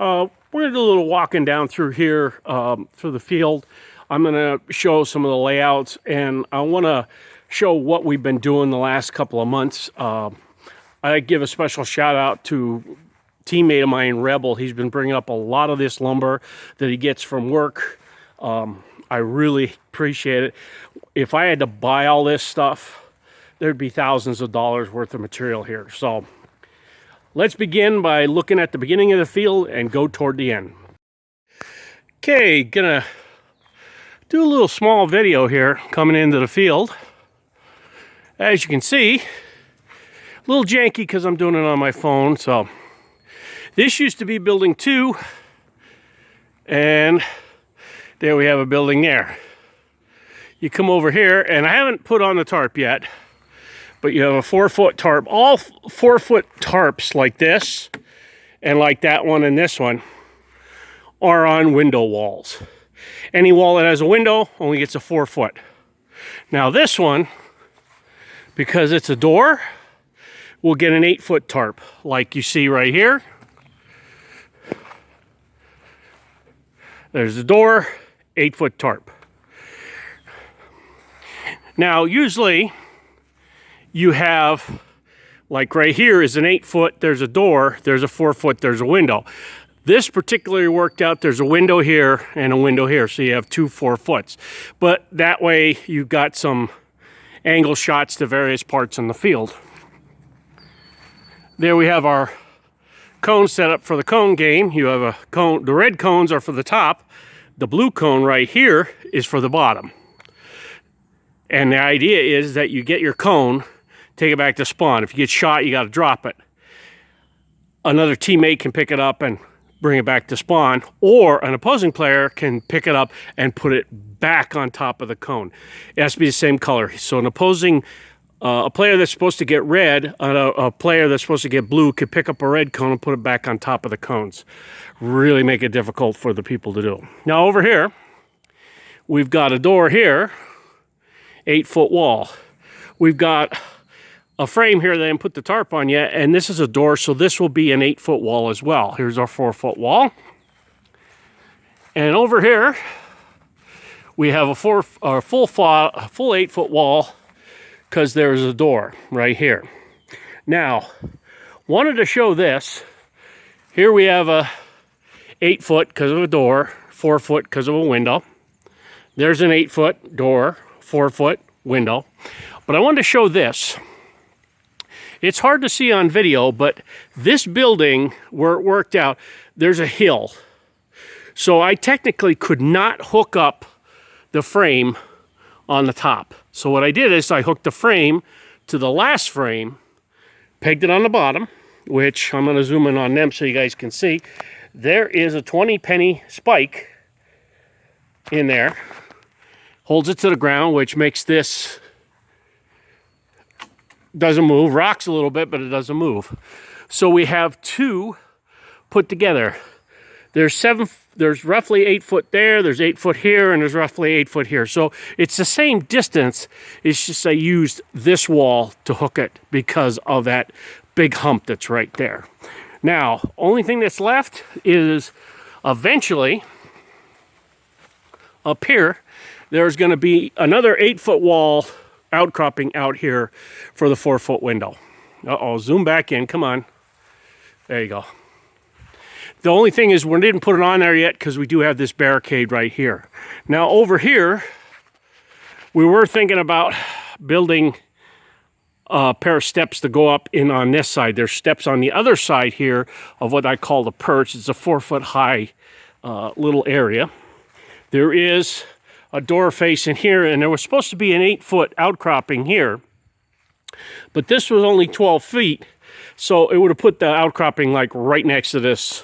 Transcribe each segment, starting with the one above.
We're going to do a little walking down through here, through the field. I'm going to show some of the layouts, and I want to show what we've been doing the last couple of months. I give a special shout out to a teammate of mine, Rebel. He's been bringing up a lot of this lumber that he gets from work. I really appreciate it. If I had to buy all this stuff, there'd be thousands of dollars worth of material here. So let's begin by looking at the beginning of the field and go toward the end. Okay, gonna do a little small video here coming into the field. As you can see, a little janky because I'm doing it on my phone. So this used to be building 2, and there we have a building there. You come over here, and I haven't put on the tarp yet, but you have a 4-foot tarp. All 4-foot tarps like this, and like that one and this one, are on window walls. Any wall that has a window only gets a 4-foot. Now this one, because it's a door, will get an 8-foot tarp, like you see right here. There's the door, 8-foot tarp. Now, usually you have, like right here is an 8-foot, there's a door, there's a 4-foot, there's a window. This particularly worked out, there's a window here and a window here, so you have 2 4-foots. But that way you've got some angle shots to various parts in the field. There we have our cone set up for the cone game. You have a cone, the red cones are for the top, the blue cone right here is for the bottom. And the idea is that you get your cone, take it back to spawn. If you get shot, you got to drop it. Another teammate can pick it up and bring it back to spawn, or an opposing player can pick it up and put it back on top of the cone. It has to be the same color. So an opposing, a player that's supposed to get red, a player that's supposed to get blue could pick up a red cone and put it back on top of the cones. Really make it difficult for the people to do. Now over here, we've got a door here, 8-foot wall. We've got a frame here that I didn't put the tarp on yet, and this is a door, so this will be an 8-foot wall as well. Here's our 4-foot wall. And over here, we have a full 8-foot wall because there's a door right here. Now, wanted to show this. Here we have a 8-foot because of a door, 4-foot because of a window. There's an 8-foot door, 4-foot window. But I wanted to show this. It's hard to see on video, but this building, where it worked out, there's a hill. So I technically could not hook up the frame on the top. So what I did is I hooked the frame to the last frame, pegged it on the bottom, which I'm going to zoom in on them so you guys can see. There is a 20-penny spike in there. Holds it to the ground, which makes this, doesn't move, rocks a little bit, but it doesn't move. So we have 2 put together. There's roughly 8 foot there, there's 8 foot here, and there's roughly 8 foot here. So it's the same distance, it's just I used this wall to hook it because of that big hump that's right there. Now, only thing that's left is eventually up here, there's going to be another 8-foot wall outcropping out here for the 4-foot window. Uh-oh, zoom back in, come on. There you go. The only thing is we didn't put it on there yet because we do have this barricade right here. Now over here, we were thinking about building a pair of steps to go up in on this side. There's steps on the other side here of what I call the perch. It's a 4-foot high little area. There is a door facing here, and there was supposed to be an 8-foot outcropping here, but this was only 12 feet, so it would have put the outcropping like right next to this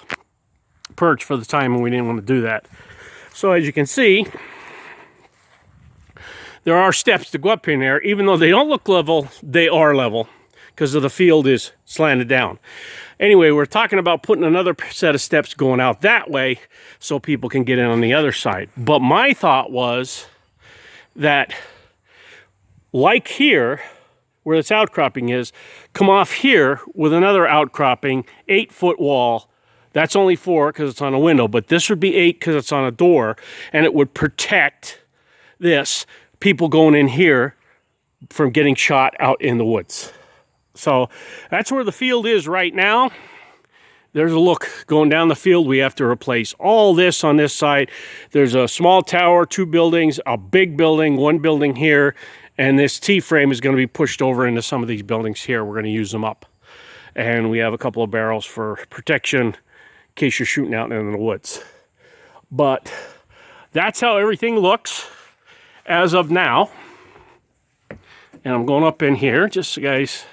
perch for the time, and we didn't want to do that. So as you can see, there are steps to go up in there. Even though they don't look level, they are level because of the field is slanted down. Anyway, we're talking about putting another set of steps going out that way so people can get in on the other side. But my thought was that, like here, where this outcropping is, come off here with another outcropping, 8-foot wall That's only 4 because it's on a window, but this would be 8 because it's on a door, and it would protect this, people going in here from getting shot out in the woods. So that's where the field is right now. There's a look going down the field. We have to replace all this on this side. There's a small tower, 2 buildings, a big building, 1 building here, and this T-frame is going to be pushed over into some of these buildings here. We're going to use them up. And we have a couple of barrels for protection in case you're shooting out in the woods. But that's how everything looks as of now. And I'm going up in here, just so guys.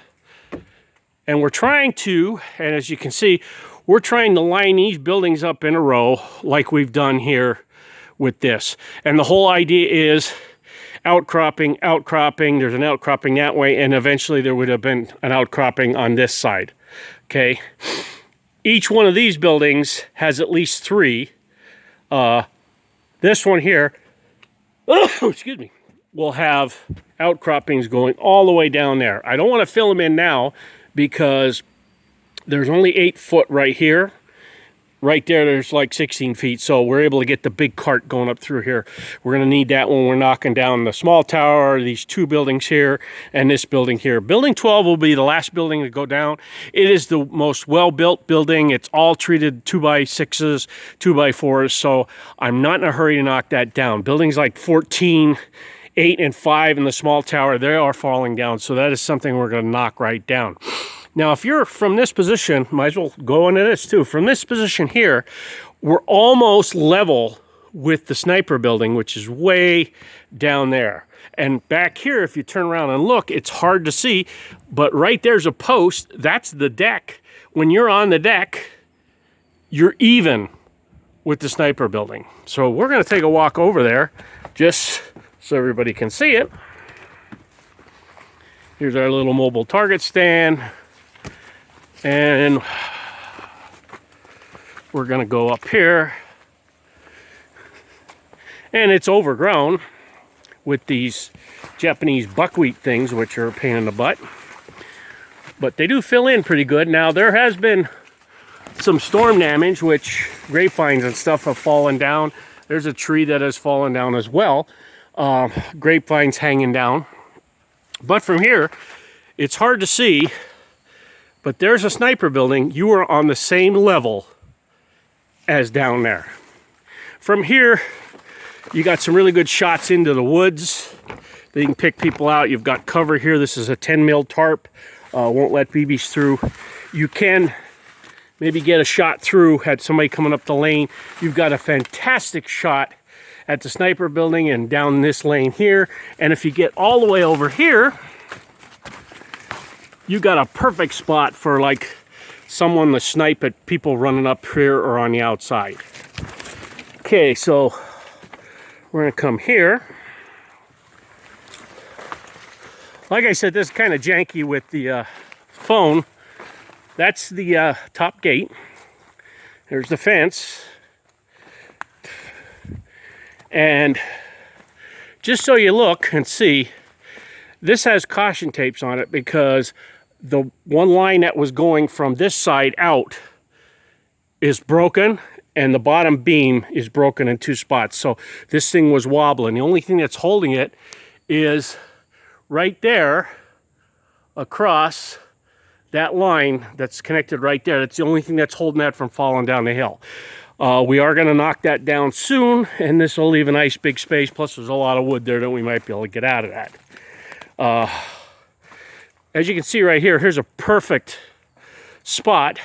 And we're trying to, and as you can see, we're trying to line these buildings up in a row like we've done here with this. And the whole idea is outcropping, outcropping. There's an outcropping that way, and eventually there would have been an outcropping on this side. Okay. Each one of these buildings has at least 3. This one here, excuse me, will have outcroppings going all the way down there. I don't want to fill them in now because there's only 8 foot right here. Right there, there's like 16 feet, so we're able to get the big cart going up through here. We're going to need that when we're knocking down the small tower, these 2 buildings here, and this building here. Building 12 will be the last building to go down. It is the most well-built building. It's all treated 2x6s, 2x4s, so I'm not in a hurry to knock that down. Buildings like 14, 8, and 5 in the small tower, they are falling down, so that is something we're going to knock right down. Now, if you're from this position, might as well go into this too. From this position here, we're almost level with the sniper building, which is way down there. And back here, if you turn around and look, it's hard to see, but right there's a post. That's the deck. When you're on the deck, you're even with the sniper building. So we're going to take a walk over there just so everybody can see it. Here's our little mobile target stand. And we're going to go up here. And it's overgrown with these Japanese buckwheat things, which are a pain in the butt. But they do fill in pretty good. Now, there has been some storm damage, which grapevines and stuff have fallen down. There's a tree that has fallen down as well. Grapevines hanging down. But from here, it's hard to see. But there's a sniper building. You are on the same level as down there. From here, you got some really good shots into the woods that you can pick people out. You've got cover here. This is a 10 mil tarp. Won't let BBs through. You can maybe get a shot through at somebody coming up the lane. You've got a fantastic shot at the sniper building and down this lane here. And if you get all the way over here, you got a perfect spot for like someone to snipe at people running up here or on the outside. Okay, so we're gonna come here. Like I said, this is kind of janky with the phone. That's the top gate. There's the fence. And just so you look and see, this has caution tapes on it because the one line that was going from this side out is broken and the bottom beam is broken in 2 spots. So this thing was wobbling. The only thing that's holding it is right there across that line that's connected right there. That's the only thing that's holding that from falling down the hill. We are going to knock that down soon, and this will leave a nice big space. Plus there's a lot of wood there that we might be able to get out of that. As you can see right here, here's a perfect spot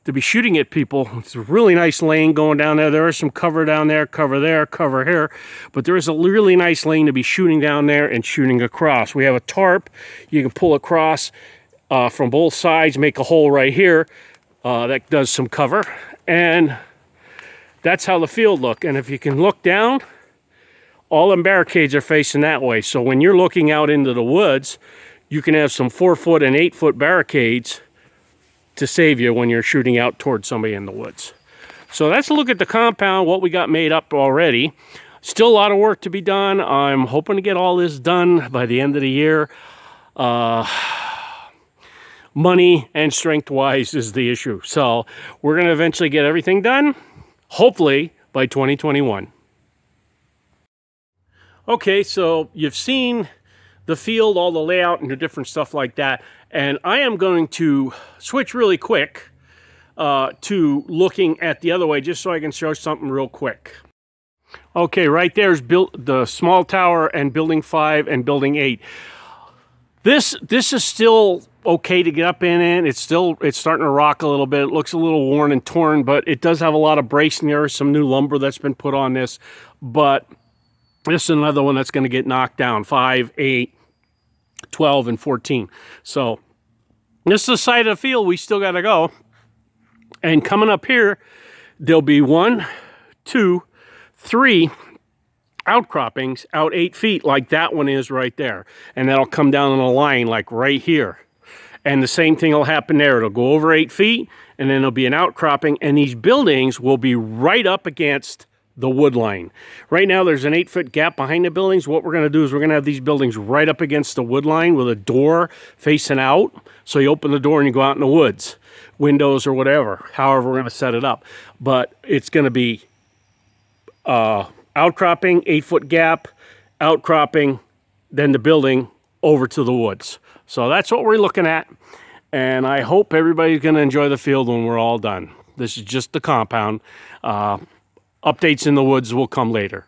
to be shooting at people. It's a really nice lane going down there. There is some cover down there, cover here, but there is a really nice lane to be shooting down there and shooting across. We have a tarp. You can pull across from both sides, make a hole right here. That does some cover, and that's how the field look. And if you can look down, all them barricades are facing that way. So when you're looking out into the woods, you can have some 4-foot and 8-foot barricades to save you when you're shooting out towards somebody in the woods. So that's a look at the compound, what we got made up already. Still a lot of work to be done. I'm hoping to get all this done by the end of the year. money and strength-wise is the issue. So we're going to eventually get everything done, hopefully by 2021. Okay, so you've seen the field, all the layout and the different stuff like that. And I am going to switch really quick to looking at the other way, just so I can show something real quick. Okay, right there's the small tower and building 5 and building 8. This is still okay to get up in. It's starting to rock a little bit. It looks a little worn and torn, but it does have a lot of bracing there, some new lumber that's been put on this. But this is another one that's going to get knocked down, 5, 8, 12, and 14. So this is the side of the field we still got to go. And coming up here, there'll be 1, 2, 3 outcroppings out 8 feet like that one is right there. And that'll come down in a line like right here. And the same thing will happen there. It'll go over 8 feet, and then there'll be an outcropping, and these buildings will be right up against the wood line. Right now there's an 8-foot gap behind the buildings. What we're going to do is we're going to have these buildings right up against the wood line with a door facing out. So you open the door and you go out in the woods, windows or whatever, however we're going to set it up. But it's going to be outcropping, 8-foot gap, outcropping, then the building over to the woods. So that's what we're looking at. And I hope everybody's going to enjoy the field when we're all done. This is just the compound. Updates in the woods will come later.